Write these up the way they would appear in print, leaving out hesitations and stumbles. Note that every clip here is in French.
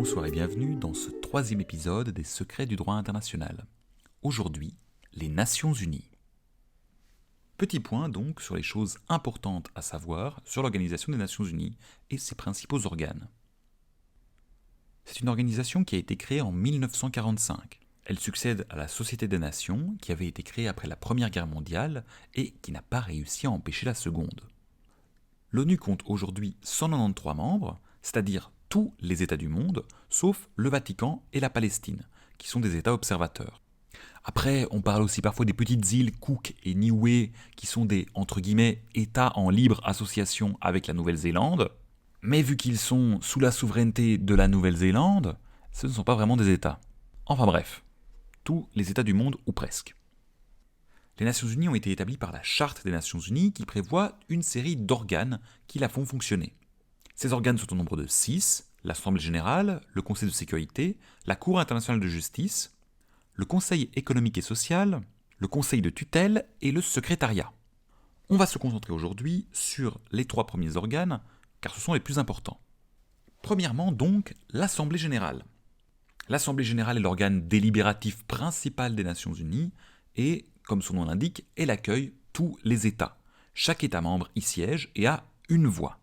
Bonsoir et bienvenue dans ce troisième épisode des Secrets du droit international. Aujourd'hui, les Nations Unies. Petit point donc sur les choses importantes à savoir sur l'Organisation des Nations Unies et ses principaux organes. C'est une organisation qui a été créée en 1945. Elle succède à la Société des Nations qui avait été créée après la Première Guerre mondiale et qui n'a pas réussi à empêcher la Seconde. L'ONU compte aujourd'hui 193 membres, c'est-à-dire tous les États du monde, sauf le Vatican et la Palestine, qui sont des États observateurs. Après, on parle aussi parfois des petites îles Cook et Niue, qui sont des, entre guillemets, États en libre association avec la Nouvelle-Zélande, mais vu qu'ils sont sous la souveraineté de la Nouvelle-Zélande, ce ne sont pas vraiment des États. Enfin bref, tous les États du monde, ou presque. Les Nations Unies ont été établies par la Charte des Nations Unies qui prévoit une série d'organes qui la font fonctionner. Ces organes sont au nombre de 6, l'Assemblée Générale, le Conseil de Sécurité, la Cour internationale de justice, le Conseil économique et social, le Conseil de tutelle et le Secrétariat. On va se concentrer aujourd'hui sur les 3 premiers organes, car ce sont les plus importants. Premièrement donc, l'Assemblée Générale. L'Assemblée Générale est l'organe délibératif principal des Nations Unies et, comme son nom l'indique, elle accueille tous les États. Chaque État membre y siège et a une voix.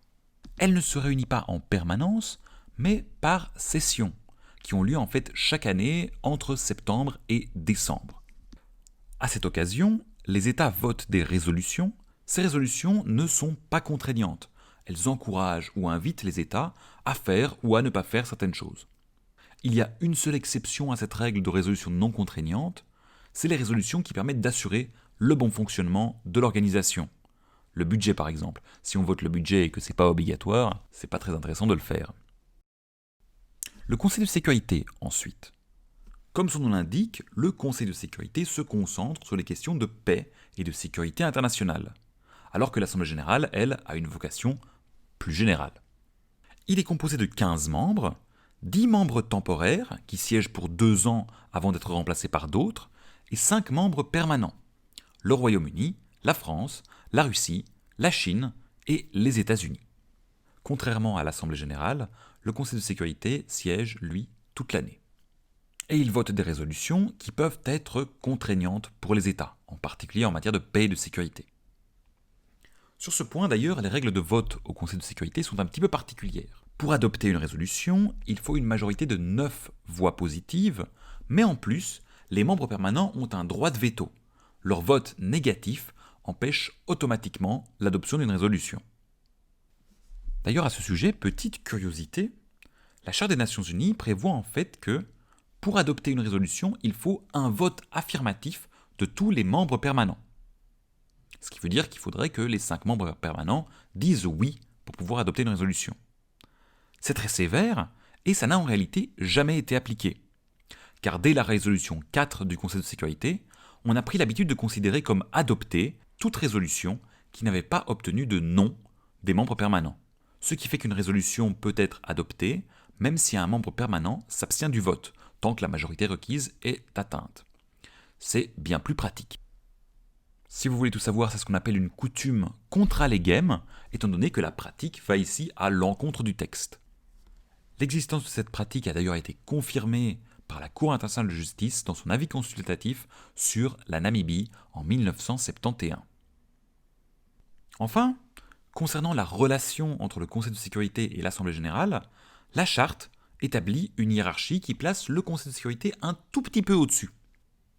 Elle ne se réunit pas en permanence, mais par sessions, qui ont lieu en fait chaque année entre septembre et décembre. À cette occasion, les États votent des résolutions. Ces résolutions ne sont pas contraignantes. Elles encouragent ou invitent les États à faire ou à ne pas faire certaines choses. Il y a une seule exception à cette règle de résolution non contraignante, c'est les résolutions qui permettent d'assurer le bon fonctionnement de l'organisation. Le budget par exemple. Si on vote le budget et que c'est pas obligatoire, c'est pas très intéressant de le faire. Le Conseil de sécurité, ensuite. Comme son nom l'indique, le Conseil de sécurité se concentre sur les questions de paix et de sécurité internationale, alors que l'Assemblée générale, elle, a une vocation plus générale. Il est composé de 15 membres, 10 membres temporaires, qui siègent pour 2 ans avant d'être remplacés par d'autres, et 5 membres permanents. Le Royaume-Uni, la France, la Russie, la Chine et les États-Unis. Contrairement à l'Assemblée générale, le Conseil de sécurité siège, lui, toute l'année. Et il vote des résolutions qui peuvent être contraignantes pour les États, en particulier en matière de paix et de sécurité. Sur ce point d'ailleurs, les règles de vote au Conseil de sécurité sont un petit peu particulières. Pour adopter une résolution, il faut une majorité de 9 voix positives, mais en plus, les membres permanents ont un droit de veto. Leur vote négatif empêche automatiquement l'adoption d'une résolution. D'ailleurs, à ce sujet, petite curiosité, la Charte des Nations Unies prévoit en fait que, pour adopter une résolution, il faut un vote affirmatif de tous les membres permanents. Ce qui veut dire qu'il faudrait que les 5 membres permanents disent oui pour pouvoir adopter une résolution. C'est très sévère et ça n'a en réalité jamais été appliqué. Car dès la résolution 4 du Conseil de sécurité, on a pris l'habitude de considérer comme adoptée toute résolution qui n'avait pas obtenu de non des membres permanents. Ce qui fait qu'une résolution peut être adoptée même si un membre permanent s'abstient du vote, tant que la majorité requise est atteinte. C'est bien plus pratique. Si vous voulez tout savoir, c'est ce qu'on appelle une coutume contra legem, étant donné que la pratique va ici à l'encontre du texte. L'existence de cette pratique a d'ailleurs été confirmée par la Cour internationale de justice dans son avis consultatif sur la Namibie en 1971. Enfin, concernant la relation entre le Conseil de sécurité et l'Assemblée générale, la Charte établit une hiérarchie qui place le Conseil de sécurité un tout petit peu au-dessus.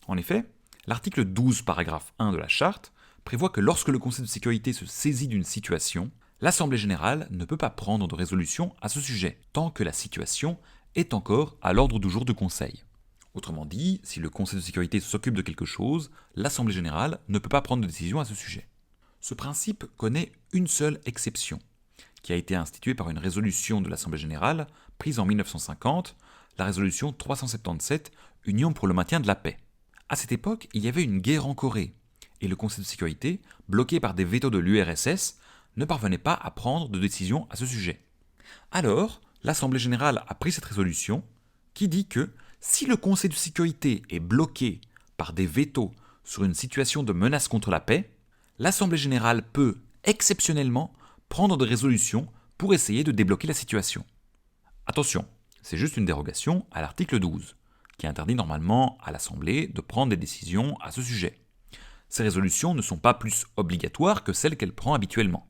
En effet, l'article 12, paragraphe 1 de la Charte prévoit que lorsque le Conseil de sécurité se saisit d'une situation, l'Assemblée générale ne peut pas prendre de résolution à ce sujet, tant que la situation est encore à l'ordre du jour du Conseil. Autrement dit, si le Conseil de sécurité s'occupe de quelque chose, l'Assemblée générale ne peut pas prendre de décision à ce sujet. Ce principe connaît une seule exception, qui a été instituée par une résolution de l'Assemblée générale prise en 1950, la résolution 377, Union pour le maintien de la paix. À cette époque, il y avait une guerre en Corée, et le Conseil de sécurité, bloqué par des vétos de l'URSS, ne parvenait pas à prendre de décision à ce sujet. Alors, l'Assemblée générale a pris cette résolution qui dit que si le Conseil de sécurité est bloqué par des vétos sur une situation de menace contre la paix, l'Assemblée générale peut, exceptionnellement, prendre des résolutions pour essayer de débloquer la situation. Attention, C'est juste une dérogation à l'article 12, qui interdit normalement à l'Assemblée de prendre des décisions à ce sujet. Ces résolutions ne sont pas plus obligatoires que celles qu'elle prend habituellement.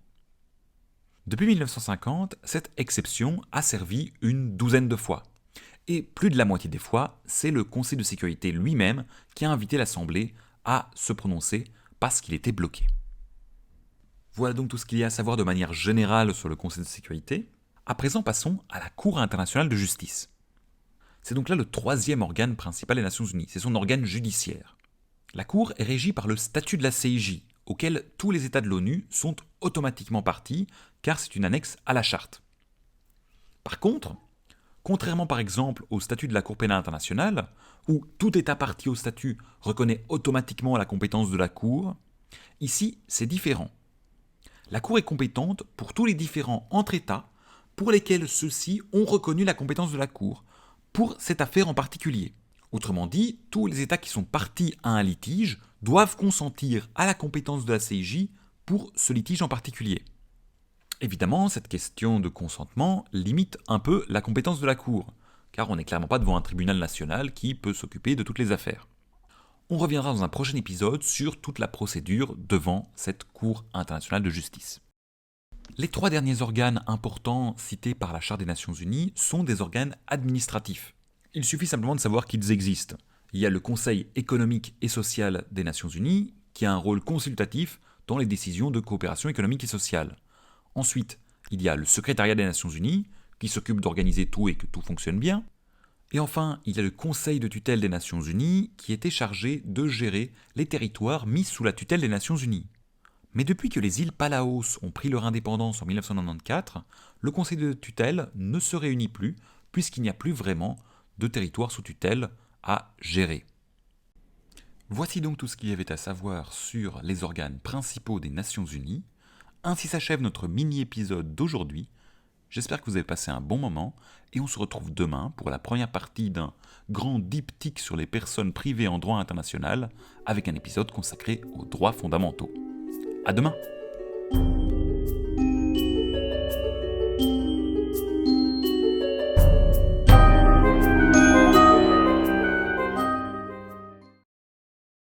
Depuis 1950, cette exception a servi une douzaine de fois. Et plus de la moitié des fois, c'est le Conseil de sécurité lui-même qui a invité l'Assemblée à se prononcer parce qu'il était bloqué. Voilà donc tout ce qu'il y a à savoir de manière générale sur le Conseil de sécurité. À présent, passons à la Cour internationale de justice. C'est donc là le troisième organe principal des Nations Unies, c'est son organe judiciaire. La Cour est régie par le statut de la CIJ, auquel tous les États de l'ONU sont automatiquement partis, car c'est une annexe à la charte. Par contre, contrairement par exemple au statut de la Cour pénale internationale, où tout État parti au statut reconnaît automatiquement la compétence de la Cour, ici c'est différent. La Cour est compétente pour tous les différends entre États pour lesquels ceux-ci ont reconnu la compétence de la Cour, pour cette affaire en particulier. Autrement dit, tous les États qui sont partis à un litige doivent consentir à la compétence de la CIJ pour ce litige en particulier. Évidemment, cette question de consentement limite un peu la compétence de la Cour, car on n'est clairement pas devant un tribunal national qui peut s'occuper de toutes les affaires. On reviendra dans un prochain épisode sur toute la procédure devant cette Cour internationale de justice. Les trois derniers organes importants cités par la Charte des Nations Unies sont des organes administratifs. Il suffit simplement de savoir qu'ils existent. Il y a le Conseil économique et social des Nations Unies, qui a un rôle consultatif dans les décisions de coopération économique et sociale. Ensuite, il y a le Secrétariat des Nations Unies, qui s'occupe d'organiser tout et que tout fonctionne bien. Et enfin, il y a le Conseil de tutelle des Nations Unies, qui était chargé de gérer les territoires mis sous la tutelle des Nations Unies. Mais depuis que les îles Palaos ont pris leur indépendance en 1994, le Conseil de tutelle ne se réunit plus, puisqu'il n'y a plus vraiment de territoire sous tutelle à gérer. Voici donc tout ce qu'il y avait à savoir sur les organes principaux des Nations Unies. Ainsi s'achève notre mini-épisode d'aujourd'hui. J'espère que vous avez passé un bon moment et on se retrouve demain pour la première partie d'un grand diptyque sur les personnes privées en droit international avec un épisode consacré aux droits fondamentaux. À demain!